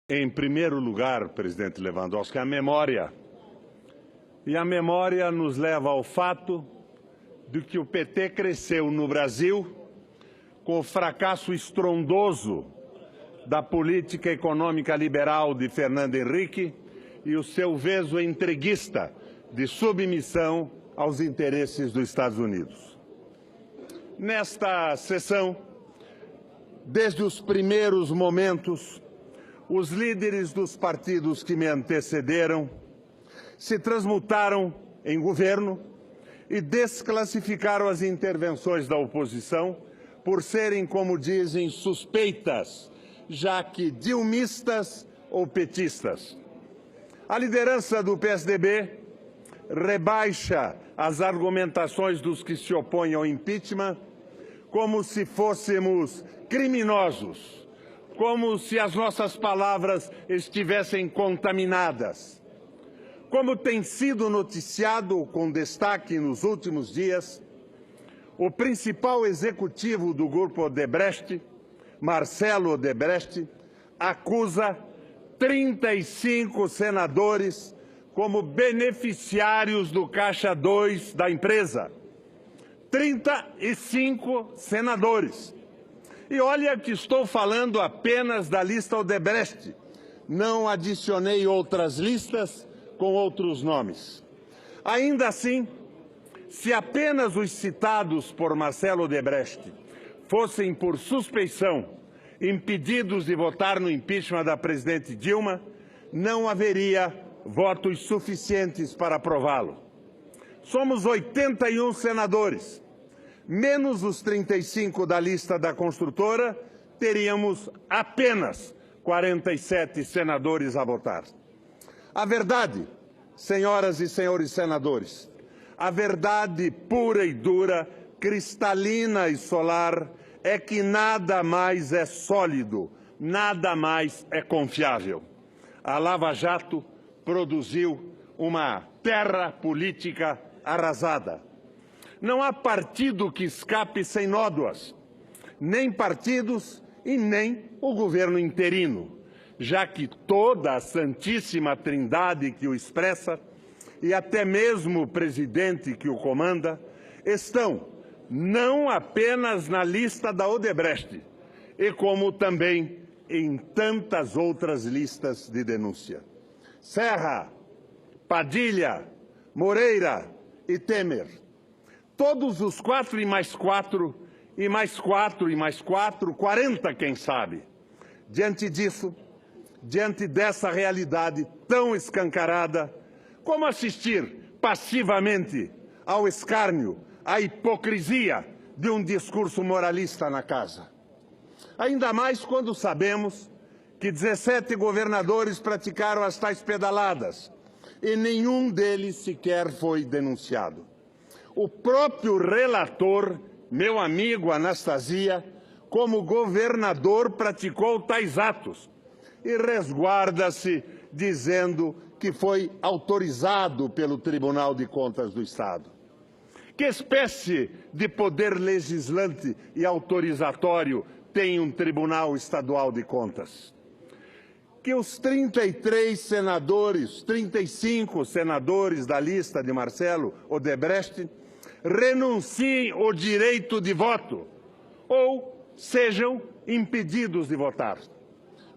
Em primeiro lugar, presidente Lewandowski, a memória. E a memória nos leva ao fato de que o PT cresceu no Brasil com o fracasso estrondoso da política econômica liberal de Fernando Henrique e o seu veso entreguista de submissão aos interesses dos Estados Unidos. Nesta sessão, desde os primeiros momentos, os líderes dos partidos que me antecederam se transmutaram em governo e desclassificaram as intervenções da oposição por serem, como dizem, suspeitas, já que dilmistas ou petistas. A liderança do PSDB rebaixa as argumentações dos que se opõem ao impeachment como se fôssemos criminosos, como se as nossas palavras estivessem contaminadas. Como tem sido noticiado com destaque nos últimos dias, o principal executivo do grupo Odebrecht, Marcelo Odebrecht, acusa 35 senadores como beneficiários do Caixa 2 da empresa. 35 senadores. E olha que estou falando apenas da lista Odebrecht. Não adicionei outras listas com outros nomes. Ainda assim, se apenas os citados por Marcelo Odebrecht fossem por suspeição impedidos de votar no impeachment da presidente Dilma, não haveria votos suficientes para aprová-lo. Somos 81 senadores. Menos os 35 da lista da construtora, teríamos apenas 47 senadores a votar. A verdade, senhoras e senhores senadores, a verdade pura e dura, cristalina e solar, é que nada mais é sólido, nada mais é confiável. A Lava Jato produziu uma terra política arrasada. Não há partido que escape sem nódoas, nem partidos e nem o governo interino, já que toda a Santíssima Trindade que o expressa e até mesmo o presidente que o comanda estão não apenas na lista da Odebrecht, e como também em tantas outras listas de denúncia. Serra, Padilha, Moreira e Temer. Todos os 4 e mais 4, e mais 4 e mais 4, 40, quem sabe. Diante disso, diante dessa realidade tão escancarada, como assistir passivamente ao escárnio, à hipocrisia de um discurso moralista na casa? Ainda mais quando sabemos que 17 governadores praticaram as tais pedaladas e nenhum deles sequer foi denunciado. O próprio relator, meu amigo Anastasia, como governador, praticou tais atos e resguarda-se dizendo que foi autorizado pelo Tribunal de Contas do Estado. Que espécie de poder legislante e autorizatório tem um Tribunal Estadual de Contas? Que os 33 senadores, 35 senadores da lista de Marcelo Odebrecht renunciem ao direito de voto ou sejam impedidos de votar.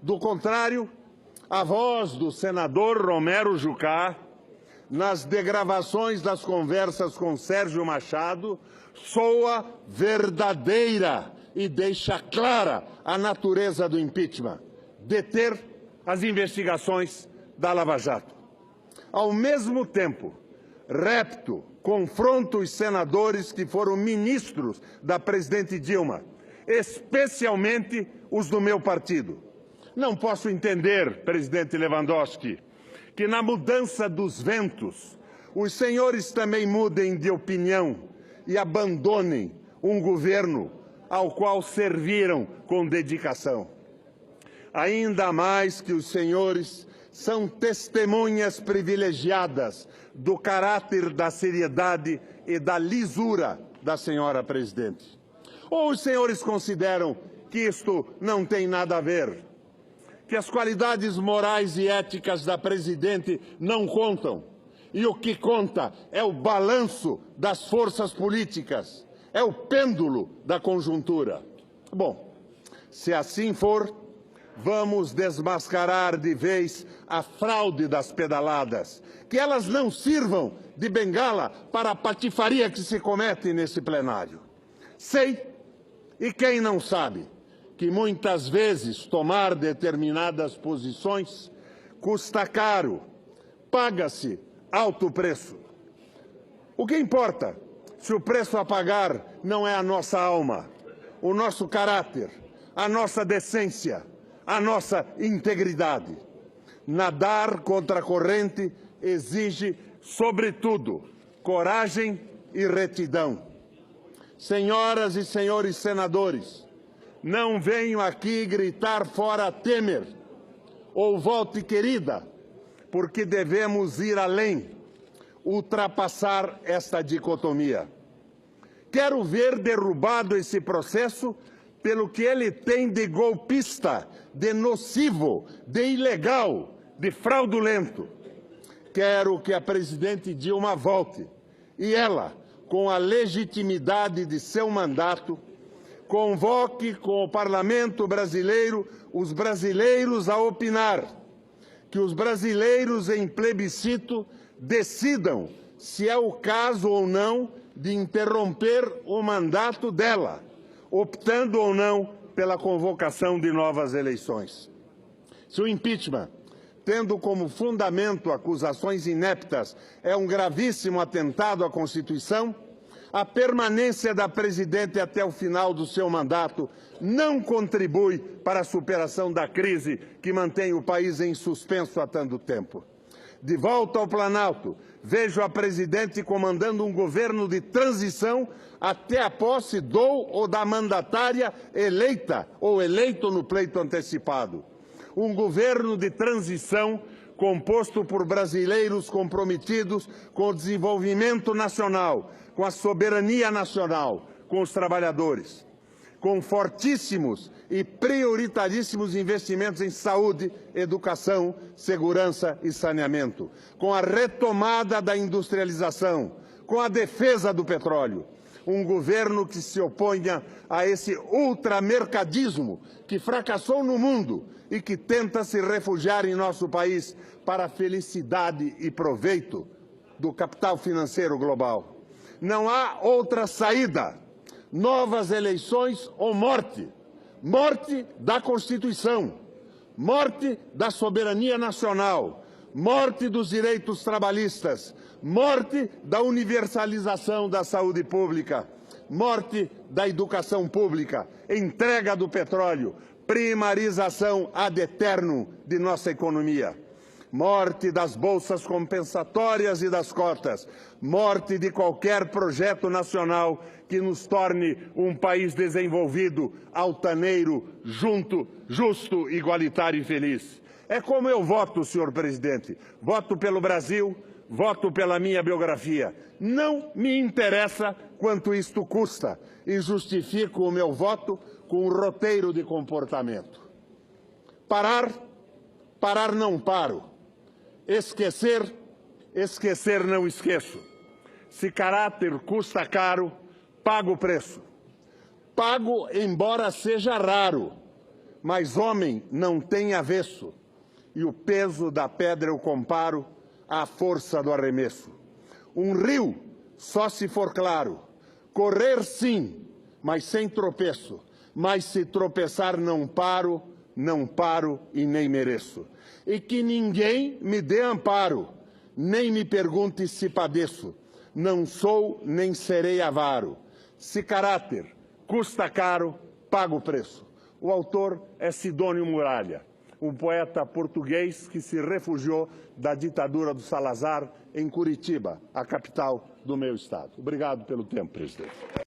Do contrário, a voz do senador Romero Jucá, nas degravações das conversas com Sérgio Machado, soa verdadeira e deixa clara a natureza do impeachment: deter as investigações da Lava Jato. Ao mesmo tempo, repto, confronto os senadores que foram ministros da presidente Dilma, especialmente os do meu partido. Não posso entender, presidente Lewandowski, que na mudança dos ventos, os senhores também mudem de opinião e abandonem um governo ao qual serviram com dedicação. Ainda mais que os senhores são testemunhas privilegiadas do caráter da seriedade e da lisura da senhora presidente. Ou os senhores consideram que isto não tem nada a ver? que as qualidades morais e éticas da Presidente não contam. E o que conta é o balanço das forças políticas, é o pêndulo da conjuntura. Bom, se assim for, vamos desmascarar de vez a fraude das pedaladas, que elas não sirvam de bengala para a patifaria que se comete nesse plenário. Sei, e quem não sabe, que muitas vezes tomar determinadas posições custa caro, paga-se alto preço. O que importa se o preço a pagar não é a nossa alma, o nosso caráter, a nossa decência, a nossa integridade? Nadar contra a corrente exige, sobretudo, coragem e retidão. Senhoras e senhores senadores, não venho aqui gritar fora Temer ou volte querida, porque devemos ir além, ultrapassar esta dicotomia. Quero ver derrubado esse processo pelo que ele tem de golpista, de nocivo, de ilegal, de fraudulento. Quero que a presidente Dilma volte e ela, com a legitimidade de seu mandato, convoque com o Parlamento brasileiro os brasileiros a opinar, que os brasileiros em plebiscito decidam se é o caso ou não de interromper o mandato dela, optando ou não pela convocação de novas eleições. Se o impeachment, tendo como fundamento acusações ineptas, é um gravíssimo atentado à Constituição, a permanência da Presidente até o final do seu mandato não contribui para a superação da crise que mantém o país em suspenso há tanto tempo. De volta ao Planalto, vejo a Presidente comandando um governo de transição até a posse do ou da mandatária eleita ou eleito no pleito antecipado. Um governo de transição composto por brasileiros comprometidos com o desenvolvimento nacional, com a soberania nacional, com os trabalhadores, com fortíssimos e prioritaríssimos investimentos em saúde, educação, segurança e saneamento, com a retomada da industrialização, com a defesa do petróleo. Um governo que se oponha a esse ultramercadismo que fracassou no mundo e que tenta se refugiar em nosso país para a felicidade e proveito do capital financeiro global. Não há outra saída. Novas eleições ou morte. Morte da Constituição. Morte da soberania nacional. Morte dos direitos trabalhistas. Morte da universalização da saúde pública. Morte da educação pública. Entrega do petróleo. Primarização ad eternum de nossa economia. Morte das bolsas compensatórias e das cotas, morte de qualquer projeto nacional que nos torne um país desenvolvido, altaneiro, junto, justo, igualitário e feliz. É como eu voto, senhor presidente. Voto pelo Brasil, voto pela minha biografia. Não me interessa quanto isto custa e justifico o meu voto com um roteiro de comportamento. Parar não paro. Esquecer, esquecer não esqueço. Se caráter custa caro, pago o preço. Pago embora seja raro, mas homem não tem avesso. E o peso da pedra eu comparo à força do arremesso. Um rio só se for claro. Correr sim, mas sem tropeço. Mas se tropeçar não paro e nem mereço. E que ninguém me dê amparo, nem me pergunte se padeço. Não sou nem serei avaro. Se caráter custa caro, pago o preço. O autor é Sidônio Muralha, um poeta português que se refugiou da ditadura do Salazar em Curitiba, a capital do meu estado. Obrigado pelo tempo, presidente.